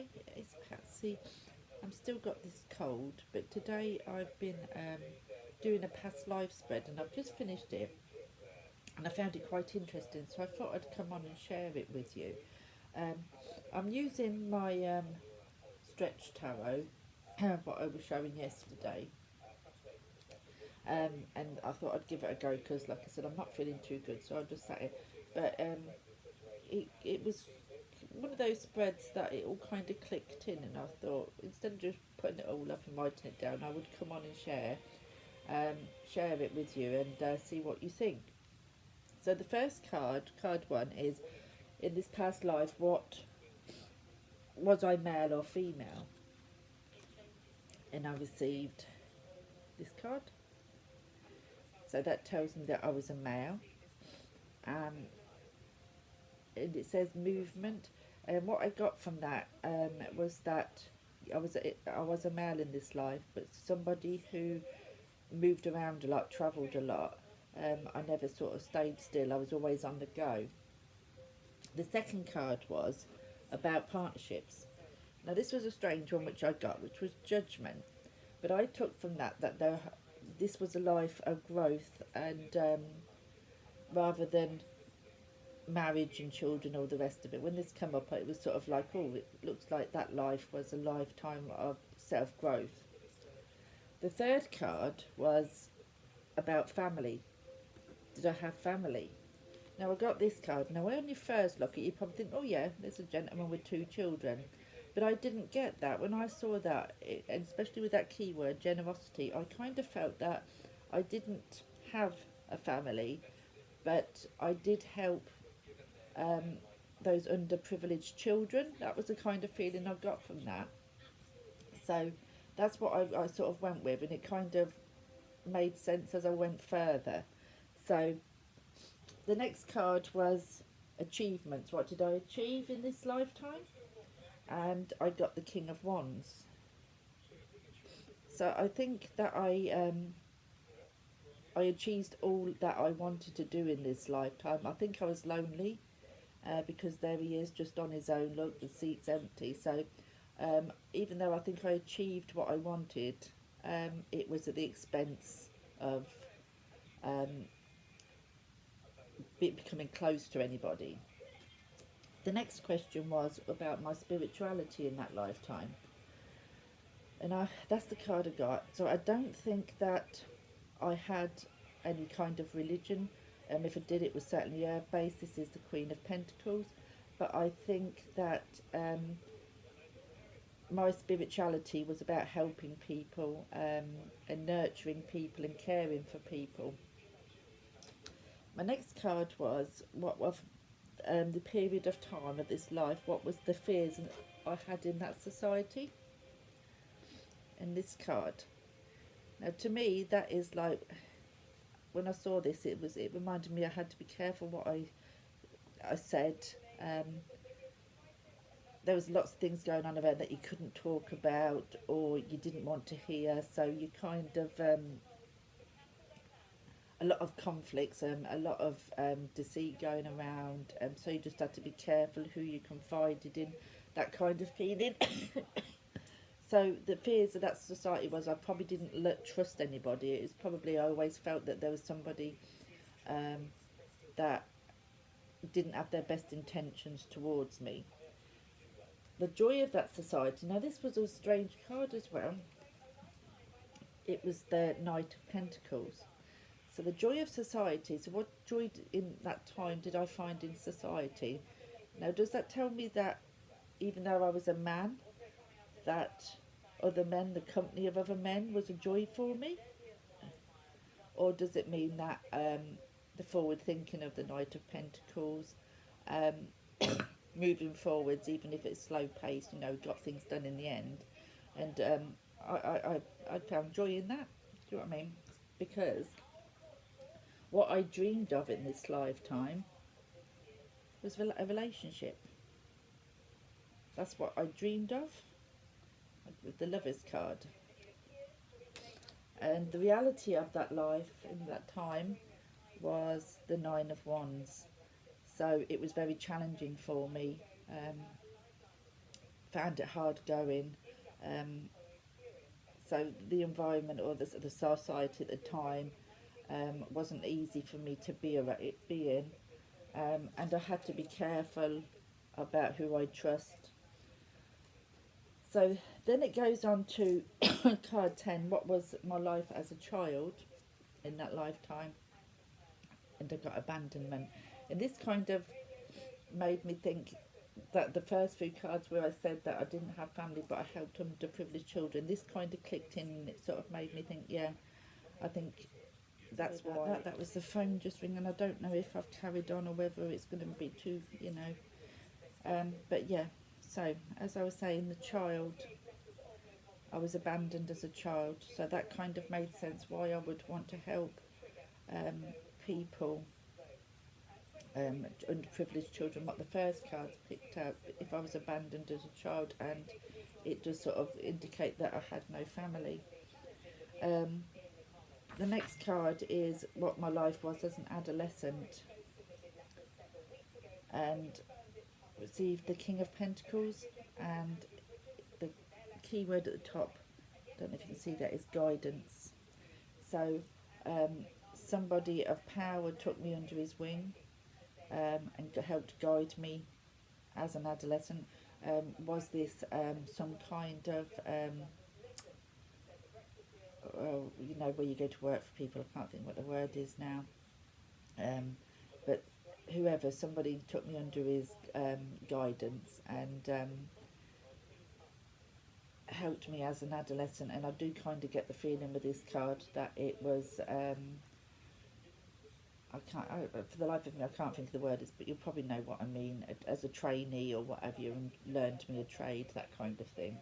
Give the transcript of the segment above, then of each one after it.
today is Patsy. I'm still got this cold, but today I've been doing a past life spread and I've just finished it and I found it quite interesting, so I thought I'd come on and share it with you. Um, I'm using my stretch tarot, what I was showing yesterday, and I thought I'd give it a go because, like I said, I'm not feeling too good, so I just sat it. But it was one of those spreads that it all kind of clicked in, and I thought instead of just putting it all up and writing it down, I would come on and um, share it with you and see what you think. So the first card one, is in this past life, what was I, male or female? And I received this card. So that tells me that I was a male. Um, and it says movement. And what I got from that was that I was a male in this life, but somebody who moved around a lot, travelled a lot. I never sort of stayed still. I was always on the go. The second card was about partnerships. Now this was a strange one which I got, which was judgment. But I took from that this was a life of growth, and rather than marriage and children, all the rest of it. When this came up, it was sort of like, oh, it looks like that life was a lifetime of self growth. The third card was about family. Did I have family? Now I got this card. Now when you first look at it, you probably think, oh yeah, there's a gentleman with two children. But I didn't get that. When I saw that, and especially with that keyword, generosity, I kind of felt that I didn't have a family, but I did help um, those underprivileged children. That was the kind of feeling I got from that. So that's what I sort of went with, and it kind of made sense as I went further. So the next card was achievements. What did I achieve in this lifetime? And I got the King of Wands. So I think that I achieved all that I wanted to do in this lifetime. I think I was lonely because there he is just on his own. Look, the seat's empty. So even though I think I achieved what I wanted, it was at the expense of um, becoming close to anybody. The next question was about my spirituality in that lifetime. And that's the card I got. So I don't think that I had any kind of religion. If I did, it was certainly earth based. This is the Queen of Pentacles. But I think that my spirituality was about helping people and nurturing people and caring for people. My next card was what was the period of time of this life, what was the fears I had in that society. And this card, now to me that is like, when I saw this, it reminded me I had to be careful what I said. There was lots of things going on around that you couldn't talk about or you didn't want to hear, so you kind of a lot of conflicts, a lot of deceit going around, so you just had to be careful who you confided in, that kind of feeling. So the fears of that society was I probably didn't trust anybody. It was probably, I always felt that there was somebody that didn't have their best intentions towards me. The joy of that society, now this was a strange card as well. It was the Knight of Pentacles. So the joy of society, so what joy in that time did I find in society? Now does that tell me that even though I was a man, that other men, the company of other men was a joy for me? Or does it mean that the forward thinking of the Knight of Pentacles, um, moving forwards, even if it's slow paced, got things done in the end? And I found joy in that. Do you know what I mean? Because what I dreamed of in this lifetime was a relationship. That's what I dreamed of with the Lover's card. And the reality of that life in that time was the Nine of Wands. So it was very challenging for me found it hard going. Um, so the environment or the society at the time wasn't easy for me to be in, and I had to be careful about who I trust. So then it goes on to card 10, what was my life as a child in that lifetime, and I got abandonment. And this kind of made me think that the first few cards where I said that I didn't have family but I helped underprivileged children, this kind of clicked in and it sort of made me think, yeah, I think that's why. That was the phone just ringing. I don't know if I've carried on or whether it's going to be too, but yeah. So as I was saying, I was abandoned as a child, so that kind of made sense why I would want to help um, people, underprivileged children. What the first cards picked up, if I was abandoned as a child, and it does sort of indicate that I had no family. Um, the next card is what my life was as an adolescent, and received the King of Pentacles, and the key word at the top, I don't know if you can see that, is guidance. So somebody of power took me under his wing, and helped guide me as an adolescent. Was this some kind of where you go to work for people? I can't think what the word is now, but somebody took me under his guidance and helped me as an adolescent. And I do kind of get the feeling with this card that it was for the life of me I can't think of the word, but you'll probably know what I mean, as a trainee or whatever, you learned me a trade, that kind of thing.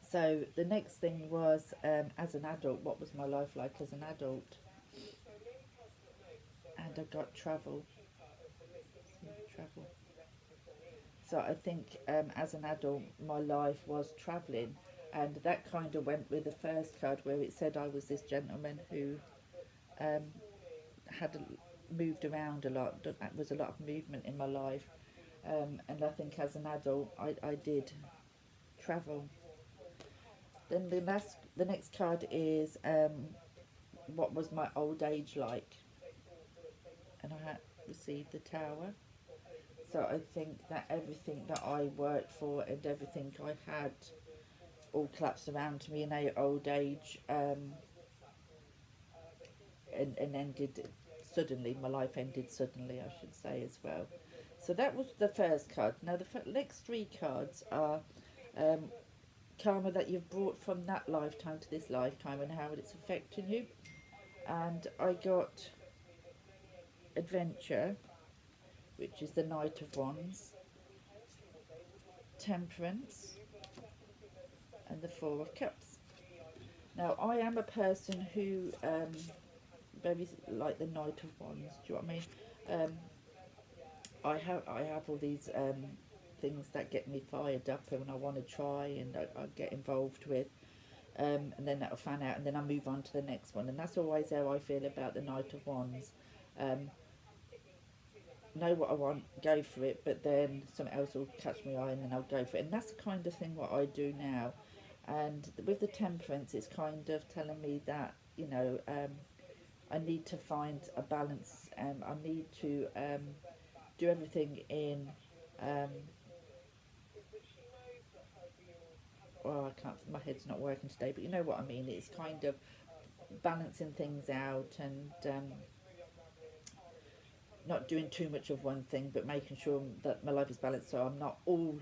So the next thing was, as an adult, what was my life like as an adult? And I got travel. So I think as an adult my life was travelling, and that kind of went with the first card where it said I was this gentleman who had moved around a lot. There was a lot of movement in my life, and I think as an adult I did travel. Then the next card is what was my old age like, and I had received the Tower. So I think that everything that I worked for and everything I had all collapsed around me in old age, and ended suddenly. My life ended suddenly, I should say, as well. So that was the first card. Now the next three cards are karma that you've brought from that lifetime to this lifetime and how it's affecting you. And I got adventure, which is the Knight of Wands, temperance, and the Four of Cups. Now I am a person who very like the Knight of Wands, do you know what I mean? I have all these things that get me fired up and I want to try, and I get involved with, and then that'll fan out and then I move on to the next one, and that's always how I feel about the Knight of Wands. Know what I want, go for it, but then something else will catch my eye and then I'll go for it, and that's the kind of thing what I do now. And with the temperance, it's kind of telling me that I need to find a balance, and I need to do everything in well, I can't, my head's not working today, but you know what I mean. It's kind of balancing things out, and not doing too much of one thing, but making sure that my life is balanced, so I'm not all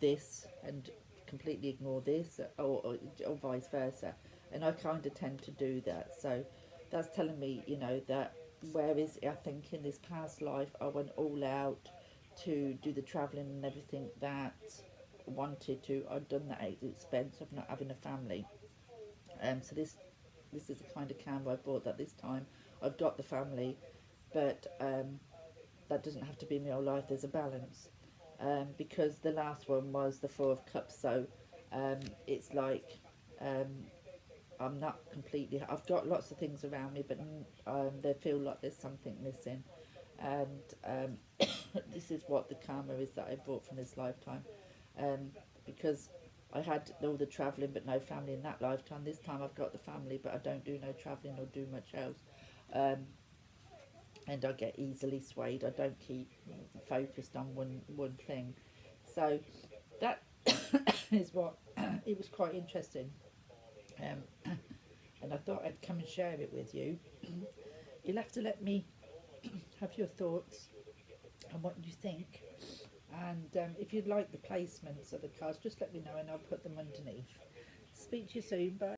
this and completely ignore this, or vice versa. And I kind of tend to do that. So that's telling me, that whereas I think in this past life I went all out to do the travelling and everything that I wanted to, I've done that at the expense of not having a family. So this is the kind of camera I bought, that this time I've got the family, but that doesn't have to be my whole life. There's a balance, because the last one was the Four of Cups. So it's like I'm not completely. I've got lots of things around me, but they feel like there's something missing, and this is what the karma is that I brought from this lifetime. because I had all the travelling but no family in that lifetime. This time I've got the family, but I don't do no travelling or do much else. And I get easily swayed. I don't keep focused on one thing. So that is what it was quite interesting. And I thought I'd come and share it with you. You'll have to let me have your thoughts and what you think. And if you'd like the placements of the cards, just let me know and I'll put them underneath. Speak to you soon. Bye.